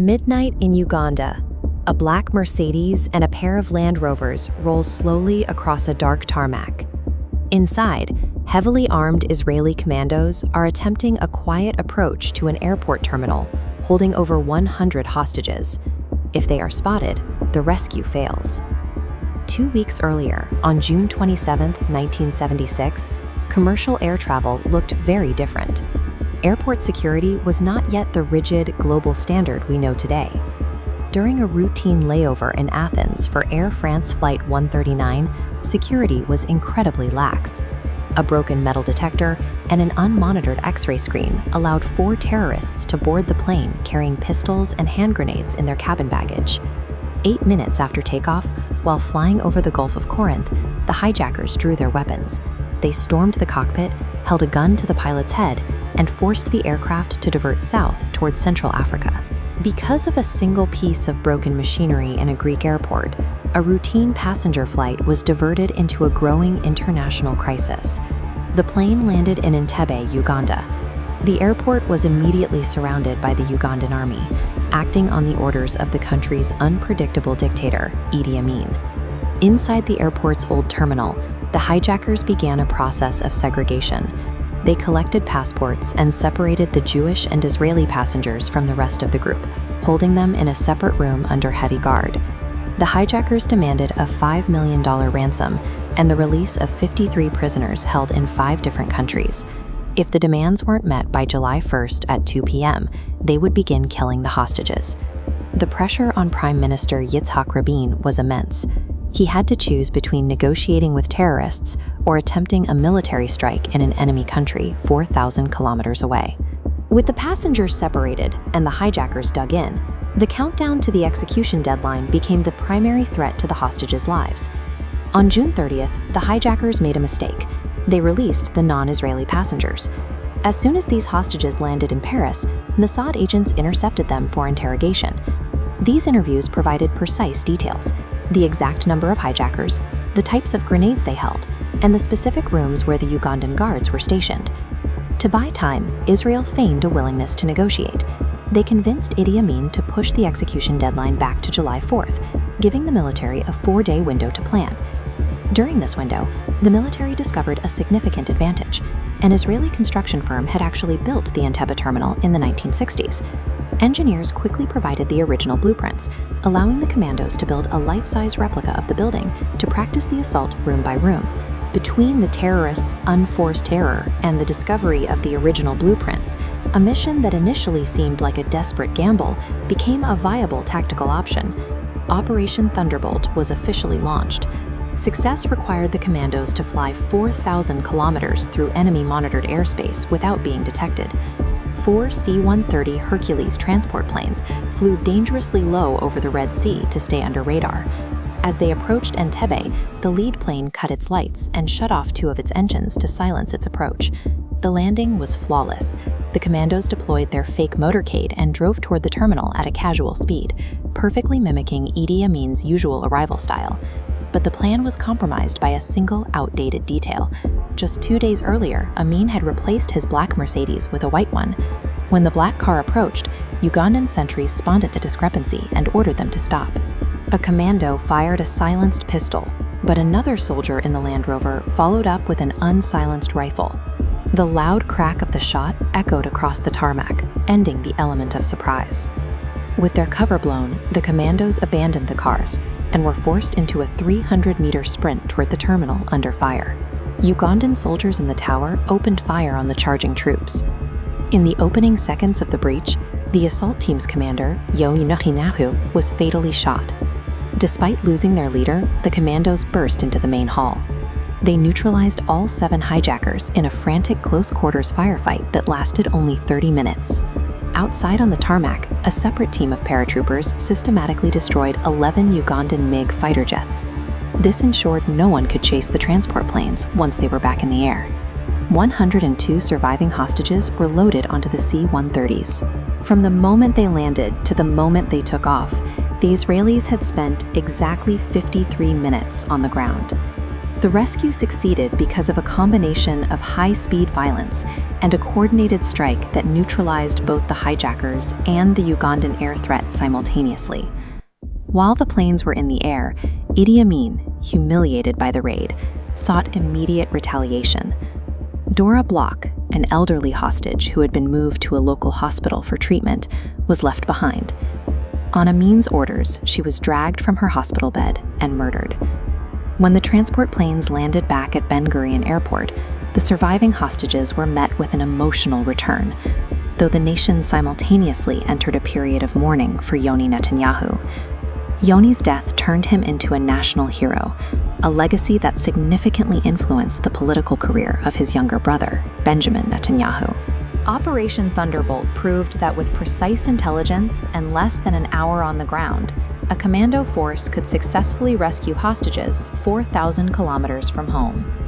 Midnight in Uganda. A black Mercedes and a pair of Land Rovers roll slowly across a dark tarmac. Inside, heavily armed Israeli commandos are attempting a quiet approach to an airport terminal, holding over 100 hostages. If they are spotted, the rescue fails. 2 weeks earlier, on June 27, 1976, commercial air travel looked very different. Airport security was not yet the rigid, global standard we know today. During a routine layover in Athens for Air France Flight 139, security was incredibly lax. A broken metal detector and an unmonitored X-ray screen allowed 4 terrorists to board the plane carrying pistols and hand grenades in their cabin baggage. 8 minutes after takeoff, while flying over the Gulf of Corinth, the hijackers drew their weapons. They stormed the cockpit, held a gun to the pilot's head, and forced the aircraft to divert south towards Central Africa. Because of a single piece of broken machinery in a Greek airport, a routine passenger flight was diverted into a growing international crisis. The plane landed in Entebbe, Uganda. The airport was immediately surrounded by the Ugandan army, acting on the orders of the country's unpredictable dictator, Idi Amin. Inside the airport's old terminal, the hijackers began a process of segregation. They collected passports and separated the Jewish and Israeli passengers from the rest of the group, holding them in a separate room under heavy guard. The hijackers demanded a $5 million ransom and the release of 53 prisoners held in 5 different countries. If the demands weren't met by July 1st at 2 p.m., they would begin killing the hostages. The pressure on Prime Minister Yitzhak Rabin was immense. He had to choose between negotiating with terrorists or attempting a military strike in an enemy country 4,000 kilometers away. With the passengers separated and the hijackers dug in, the countdown to the execution deadline became the primary threat to the hostages' lives. On June 30th, the hijackers made a mistake. They released the non-Israeli passengers. As soon as these hostages landed in Paris, Mossad agents intercepted them for interrogation. These interviews provided precise details: the exact number of hijackers, the types of grenades they held, and the specific rooms where the Ugandan guards were stationed. To buy time, Israel feigned a willingness to negotiate. They convinced Idi Amin to push the execution deadline back to July 4th, giving the military a 4-day window to plan. During this window, the military discovered a significant advantage. An Israeli construction firm had actually built the Entebbe terminal in the 1960s. Engineers quickly provided the original blueprints, allowing the commandos to build a life-size replica of the building to practice the assault room by room. Between the terrorists' unforced terror and the discovery of the original blueprints, a mission that initially seemed like a desperate gamble became a viable tactical option. Operation Thunderbolt was officially launched. Success required the commandos to fly 4,000 kilometers through enemy-monitored airspace without being detected. 4 C-130 Hercules transport planes flew dangerously low over the Red Sea to stay under radar. As they approached Entebbe, the lead plane cut its lights and shut off 2 of its engines to silence its approach. The landing was flawless. The commandos deployed their fake motorcade and drove toward the terminal at a casual speed, perfectly mimicking Idi Amin's usual arrival style. But the plan was compromised by a single outdated detail. Just 2 days earlier, Amin had replaced his black Mercedes with a white one. When the black car approached, Ugandan sentries spotted the discrepancy and ordered them to stop. A commando fired a silenced pistol, but another soldier in the Land Rover followed up with an unsilenced rifle. The loud crack of the shot echoed across the tarmac, ending the element of surprise. With their cover blown, the commandos abandoned the cars and were forced into a 300-meter sprint toward the terminal under fire. Ugandan soldiers in the tower opened fire on the charging troops. In the opening seconds of the breach, the assault team's commander, Yohinahu, was fatally shot. Despite losing their leader, the commandos burst into the main hall. They neutralized all 7 hijackers in a frantic close-quarters firefight that lasted only 30 minutes. Outside on the tarmac, a separate team of paratroopers systematically destroyed 11 Ugandan MiG fighter jets. This ensured no one could chase the transport planes once they were back in the air. 102 surviving hostages were loaded onto the C-130s. From the moment they landed to the moment they took off, the Israelis had spent exactly 53 minutes on the ground. The rescue succeeded because of a combination of high-speed violence and a coordinated strike that neutralized both the hijackers and the Ugandan air threat simultaneously. While the planes were in the air, Idi Amin, humiliated by the raid, sought immediate retaliation. Dora Block, an elderly hostage who had been moved to a local hospital for treatment, was left behind. On Amin's orders, she was dragged from her hospital bed and murdered. When the transport planes landed back at Ben Gurion Airport, the surviving hostages were met with an emotional return, though the nation simultaneously entered a period of mourning for Yoni Netanyahu. Yoni's death turned him into a national hero, a legacy that significantly influenced the political career of his younger brother, Benjamin Netanyahu. Operation Thunderbolt proved that with precise intelligence and less than an hour on the ground, a commando force could successfully rescue hostages 4,000 kilometers from home.